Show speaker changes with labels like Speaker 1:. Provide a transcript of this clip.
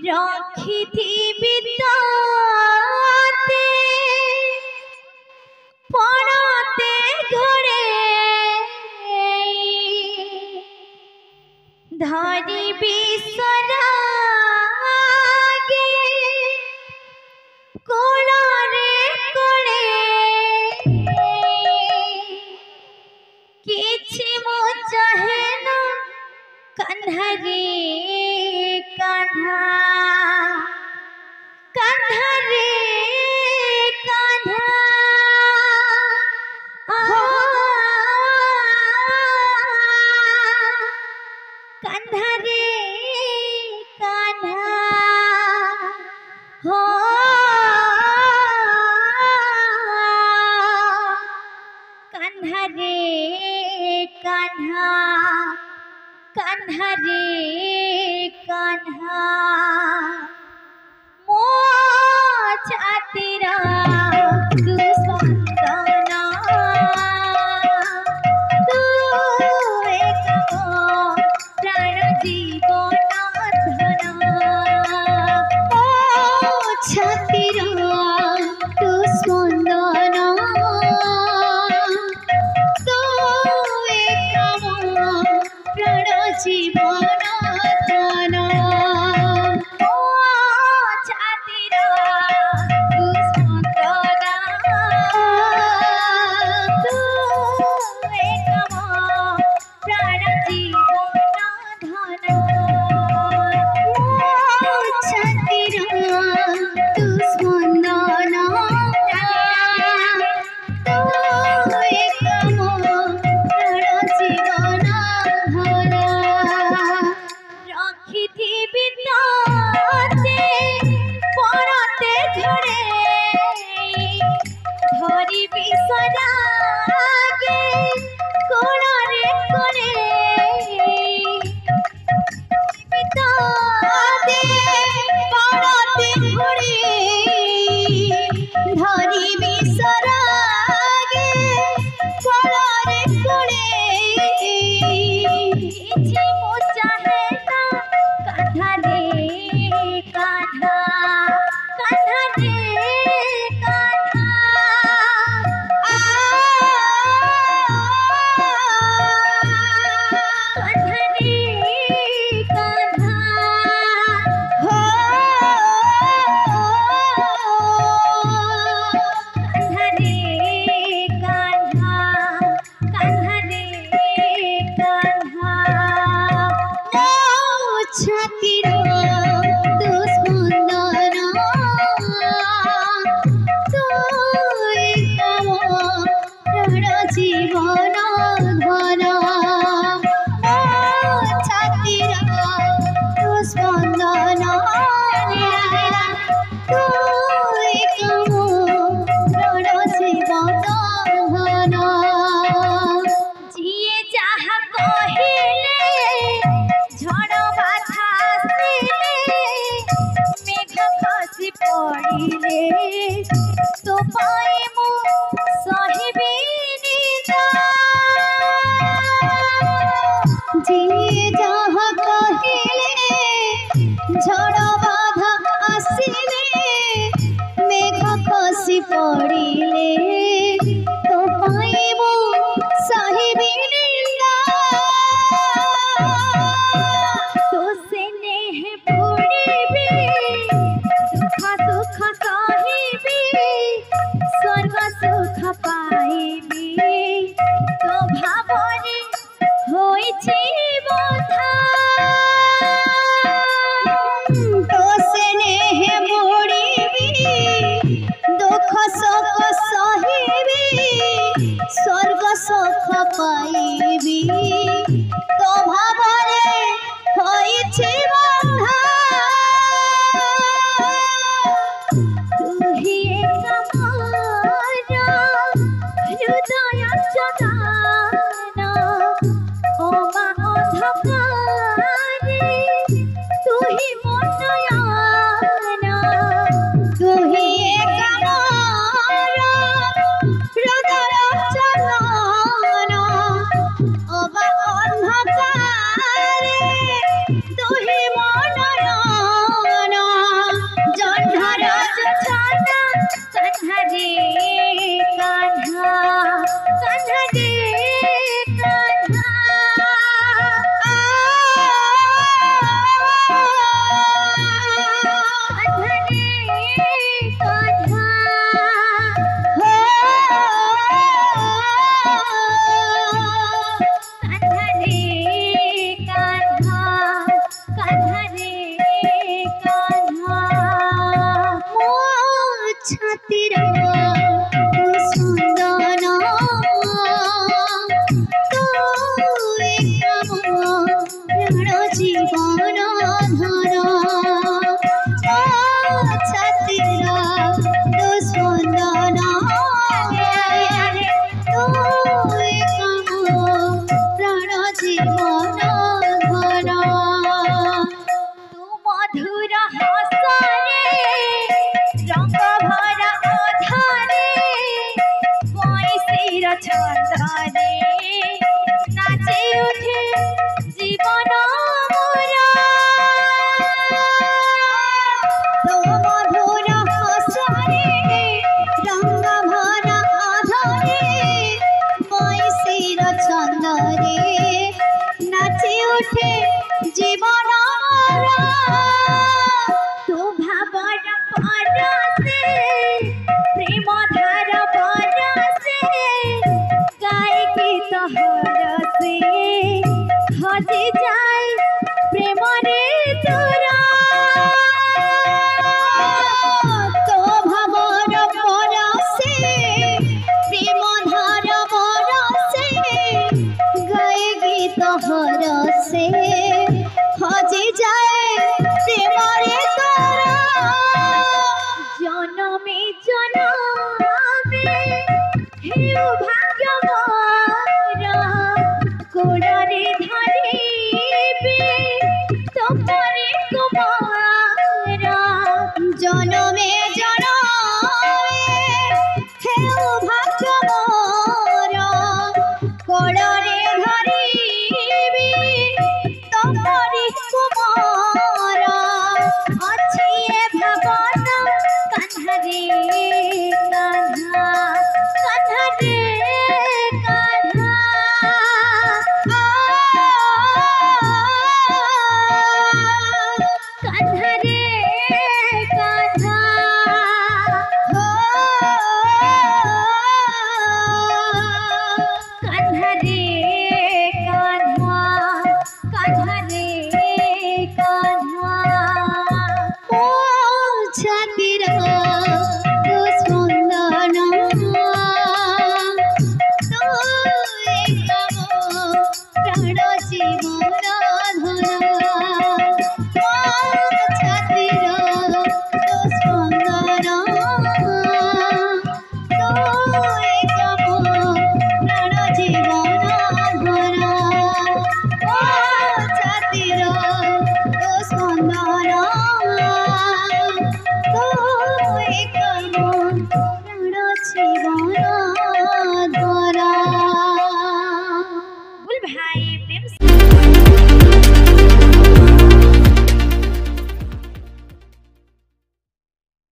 Speaker 1: रखिथिबि तोते पड़ते घरे धरिबि सरागे कोड़े कोड़े किछि मो चाहे ना कान्हा रे कान्हा कान्हा रे कान्हा कान्हा रे कान्हा हो कान्हा रे कान्हा कान्हा रे कान्हा मो छातीरा तू संताना तू एक मो प्राण जीवन धना मो छातीरा तू स्पंदना जीवन धन ओ छातीरा तू स्पंदना तू एक मो प्राण जीवन धन ओ छातीरा तू स्पंदना तू एक मो प्राण जीवन रखिथिबि तोते पड़ते घरे धरिबि सरागे कोड़े कोड़े तोते पड़ते घरे धरिबि सरागे कोड़े कोड़े किछि मो चाहे ना कान्हा रे कान्हा कान्हा रे कान्हा कान्हा रे कान्हा हो कान्हा रे कान्हा कान्हा रे कान्हा छातीरा तू स्पंदना तू एक मो प्राण जीवन धन छातीरा तू स्पंदना तू एक मो प्राण जीवन धन जिए जहा कहिले झड़ बाधा आसिले मेघ खसी पड़िले तो पाए मु सहिबि निदा जिए जहा कहिले झड़ बाधा आसिले मेघ खसी पड़िले तो पाए मु सहिबि निदा तो स्नेह पुड़िबि सुख सुख सहिबि स्वर्ग सुख पाइबि तो भावरे होइछि बंधा तो स्नेह पुड़िबि दुख सुख सहिबि स्वर्ग सुख पाइबि तो भावरे होइछि बंधा तू ही एक मोर हृदय जगाना ओ मा अंधकारे तू ही मोर नयना तू ही एक मोर हृदय जगाना ओ मा अंधकारे तू ही मोर नयना ছন্দরে নাচে উঠে জীবন মোরা তো মধুর হাসরে রঙ্গ ভরা আধারে বৈশির ছন্দরে নাচে উঠে জীবন মোরা তো ভাবর পরশে প্রেম ধার বরসে গায়ে গীত হরসে হজি যায় প্রেমরে তোরা তো ভাবর পরশে প্রেম ধার বরসে গায়ে গীত হরসে হজি যায় প্রেমরে তোরা জনমে জনমে হেউ ভাগ্য মোরা কোড়ারে ধরিবে তোমারে কুমারা জনমে জনমে হেউ ভাগ্য মোরা কোড়ারে ধরিবে তোমারে কুমারা আছে এ ভাবনা কান্হারে কান্হা কান্হারে কান্হা কান্হারে কান্হা কান্হারে কান্হা কান্হারে কান্হা ও ছাতির স্পন্দন তোরে গাব প্রাণ জীবন ধন ও ছাতির স্পন্দন তোরে গাব প্রাণ জীবন ধন ও ছাতির স্পন্দন তোরে গাব প্রাণ জীবন